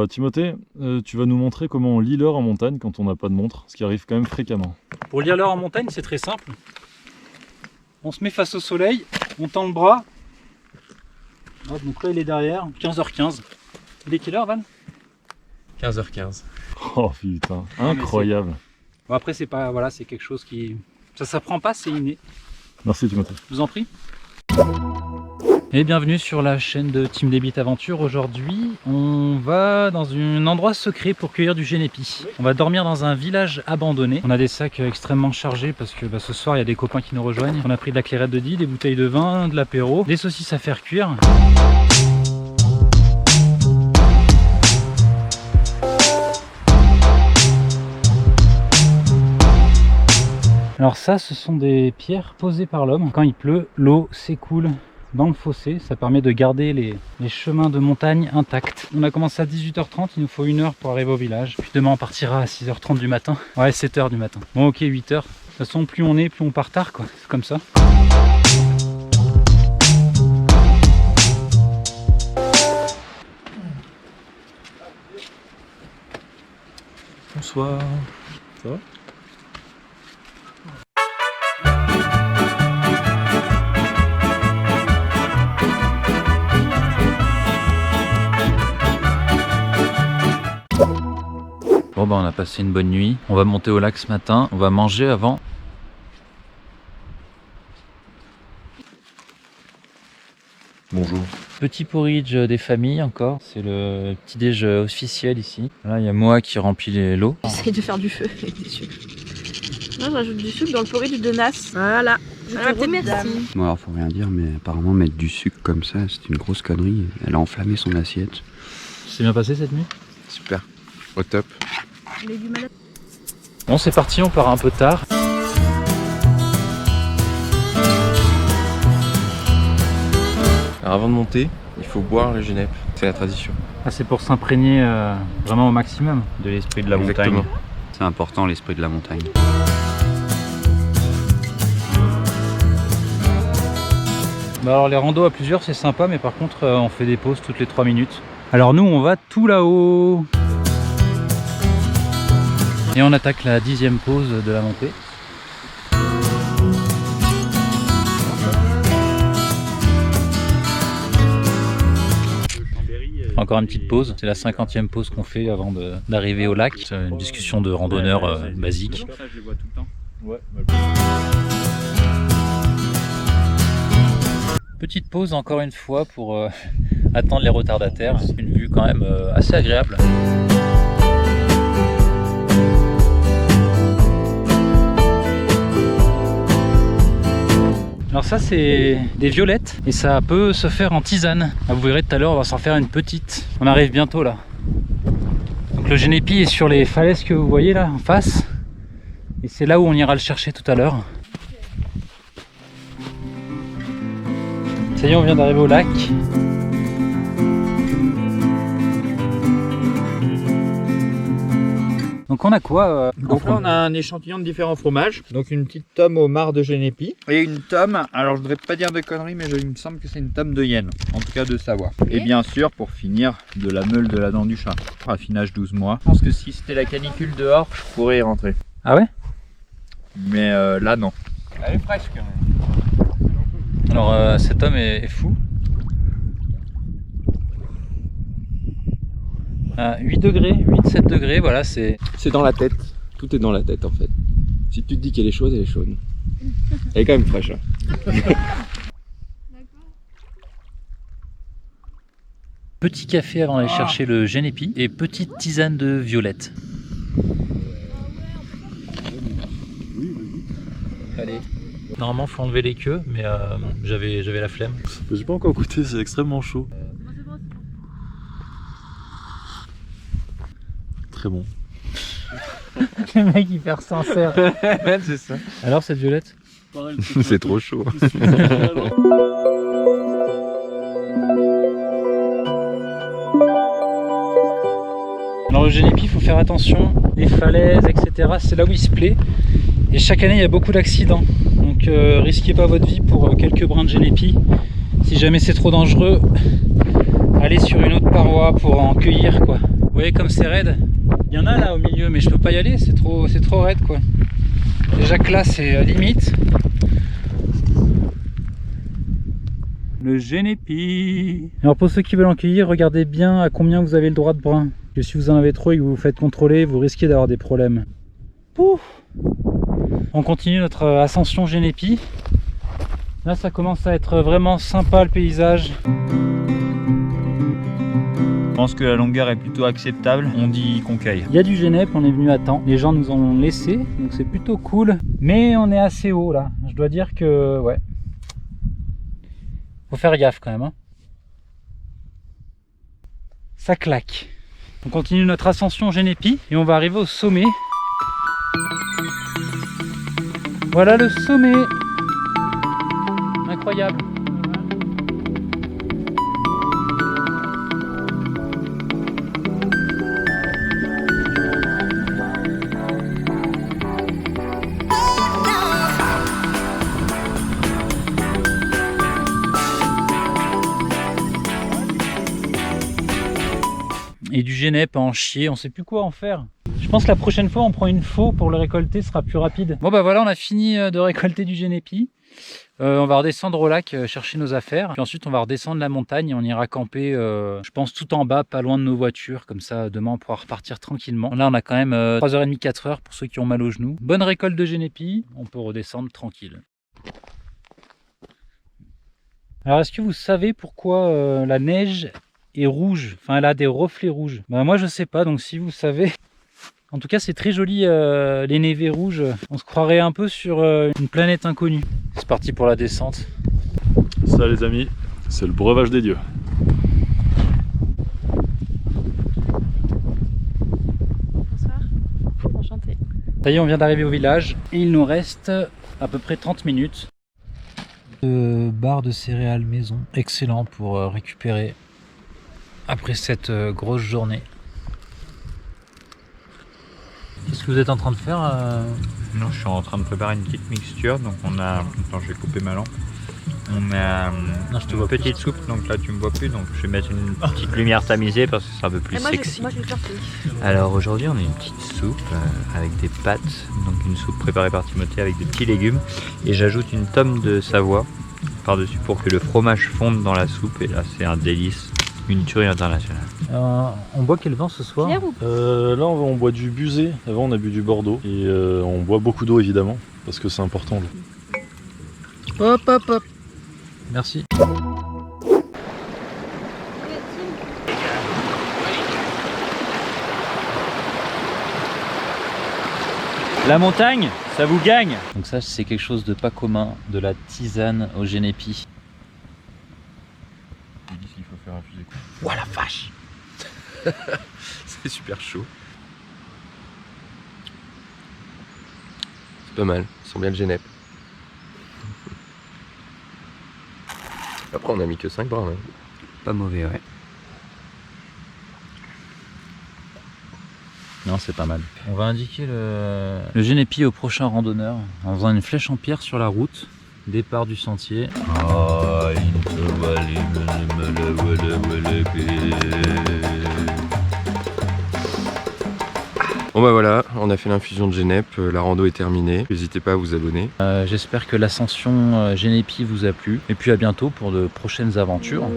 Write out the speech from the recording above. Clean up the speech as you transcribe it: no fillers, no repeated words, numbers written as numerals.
Alors Timothée, tu vas nous montrer comment on lit l'heure en montagne quand on n'a pas de montre, ce qui arrive quand même fréquemment. Pour lire l'heure en montagne, c'est très simple. On se met face au soleil, on tend le bras. Hop, donc là il est derrière, 15h15. Il est quelle heure, Val? 15h15. Oh putain, incroyable. Bon, après c'est pas, voilà, c'est quelque chose qui... Ça s'apprend pas, c'est inné. Merci Timothée. Je vous en prie. Et bienvenue sur la chaîne de Team Débit Aventure. Aujourd'hui, on va dans un endroit secret pour cueillir du génépi. On va dormir dans un village abandonné. On a des sacs extrêmement chargés parce que ce soir, il y a des copains qui nous rejoignent. On a pris de la clairette de Die, des bouteilles de vin, de l'apéro, des saucisses à faire cuire. Alors ça, ce sont des pierres posées par l'homme. Quand il pleut, l'eau s'écoule dans le fossé, ça permet de garder les chemins de montagne intacts. On a commencé à 18h30, il nous faut 1 heure pour arriver au village. Puis demain on partira à 6h30 du matin. Ouais, 7h du matin. Bon ok, 8h. De toute façon, plus on est, plus on part tard quoi. C'est comme ça. Bonsoir. Ça va ? Bon bah on a passé une bonne nuit, on va monter au lac ce matin, on va manger avant. Bonjour. Petit porridge des familles encore, c'est le petit déj officiel ici. Là il y a Moa qui remplit l'eau. J'essaye de faire du feu avec du sucre. Là je rajoute du sucre dans le porridge de Nas. Voilà. Merci. Bon alors faut rien dire mais apparemment mettre du sucre comme ça c'est une grosse connerie. Elle a enflammé son assiette. C'est bien passé cette nuit? Super. Au top. Bon c'est parti, on part un peu tard. Alors avant de monter, il faut boire le Genep. C'est la tradition. Ah, c'est pour s'imprégner vraiment au maximum de l'esprit de la Exactement. montagne. C'est important l'esprit de la montagne. Bah alors les randos à plusieurs c'est sympa mais par contre on fait des pauses toutes les 3 minutes. Alors nous on va tout là-haut. Et on attaque la 10e pause de la montée. Encore une petite pause, c'est la 50e pause qu'on fait avant d'arriver au lac. C'est une discussion de randonneur basique. Petite pause encore une fois pour attendre les retardataires. C'est une vue quand même assez agréable. Alors ça c'est des violettes et ça peut se faire en tisane. Vous verrez tout à l'heure on va s'en faire une petite. On arrive bientôt là. Donc le génépi est sur les falaises que vous voyez là en face. Et c'est là où on ira le chercher tout à l'heure. Ça y est, on vient d'arriver au lac. Donc on a quoi Donc là on a un échantillon de différents fromages. Donc une petite tome au marc de Génépi. Et une tome, alors je voudrais pas dire de conneries mais il me semble que c'est une tome de Yenne. En tout cas de Savoie. Et bien sûr pour finir de la meule de la dent du chat. Affinage 12 mois. Je pense que si c'était la canicule dehors, je pourrais y rentrer. Ah ouais? Mais là non. Elle est fraîche quand même. Alors cet homme est fou. 8 degrés, 8-7 degrés, voilà, c'est dans la tête. Tout est dans la tête en fait. Si tu te dis qu'elle est chaude, elle est chaude. Elle est quand même fraîche. Hein. Petit café avant d'aller chercher le génépi et petite tisane de violette. Allez. Normalement faut enlever les queues mais j'avais la flemme. J'ai pas encore goûté, c'est extrêmement chaud. Très bon. Le mec hyper sincère. C'est ça. Alors cette violette? C'est trop chaud. Alors le génépi, il faut faire attention, les falaises, etc. C'est là où il se plaît. Et chaque année, il y a beaucoup d'accidents. Donc risquez pas votre vie pour quelques brins de génépi. Si jamais c'est trop dangereux, allez sur une autre paroi pour en cueillir quoi. Vous voyez comme c'est raide. Il y en a là au milieu, mais je peux pas y aller, c'est trop raide quoi. Déjà que là c'est limite. Le Genépi. Alors pour ceux qui veulent en cueillir, regardez bien à combien vous avez le droit de brin. Que si vous en avez trop et que vous vous faites contrôler, vous risquez d'avoir des problèmes. Pouf. On continue notre ascension Genépi. Là ça commence à être vraiment sympa le paysage. Je pense que la longueur est plutôt acceptable, on dit qu'on cueille. Il y a du Genep, on est venu à temps. Les gens nous en ont laissé, donc c'est plutôt cool. Mais on est assez haut là. Je dois dire que ouais. Faut faire gaffe quand même. Hein. Ça claque. On continue notre ascension Genépi et on va arriver au sommet. Voilà le sommet. Incroyable. Et du Genep à en chier, on sait plus quoi en faire. Je pense que la prochaine fois on prend une faux pour le récolter, ce sera plus rapide. Bon bah voilà, on a fini de récolter du Genépi. On va redescendre au lac chercher nos affaires. Puis ensuite on va redescendre la montagne et on ira camper, je pense tout en bas, pas loin de nos voitures. Comme ça demain on pourra repartir tranquillement. Là on a quand même 3h30, 4h pour ceux qui ont mal aux genoux. Bonne récolte de Genépi, on peut redescendre tranquille. Alors est-ce que vous savez pourquoi la neige est rouge, enfin elle a des reflets rouges? Bah moi je sais pas, donc si vous savez. En tout cas c'est très joli les névés rouges, on se croirait un peu sur une planète inconnue. C'est parti pour la descente. Ça les amis, c'est le breuvage des dieux. Bonsoir. Enchantée. Ça y est, on vient d'arriver au village et il nous reste à peu près 30 minutes. Barre de céréales maison, excellent pour récupérer après cette grosse journée. Qu'est-ce que vous êtes en train de faire Non, je suis en train de préparer une petite mixture, donc on a... Attends, je vais couper ma lampe. On a Non, je te une vois petite soupe, donc là tu me vois plus, donc je vais mettre une petite lumière tamisée parce que c'est un peu plus sexy. Moi je vais faire tout. Alors aujourd'hui on a une petite soupe avec des pâtes, donc une soupe préparée par Timothée avec des petits légumes. Et j'ajoute une tome de Savoie par-dessus pour que le fromage fonde dans la soupe, et là c'est un délice. Une tuerie internationale. On boit quel vin ce soir? Pierre ou Là on boit du Busé, avant on a bu du Bordeaux. Et on boit beaucoup d'eau évidemment, parce que c'est important. Hop hop hop. Merci. La montagne, ça vous gagne. Donc ça c'est quelque chose de pas commun, de la tisane au Genépi. Ils disent qu'il faut faire infuser. Ouah la vache. C'est super chaud. C'est pas mal, ça sent bien le Genep. Après on a mis que 5 brins. Hein. Pas mauvais, ouais. Non, c'est pas mal. On va indiquer le Genépi au prochain randonneur en faisant une flèche en pierre sur la route. Départ du sentier. Bon bah voilà, on a fait l'infusion de Genep, la rando est terminée. N'hésitez pas à vous abonner. J'espère que l'ascension Genépi vous a plu. Et puis à bientôt pour de prochaines aventures.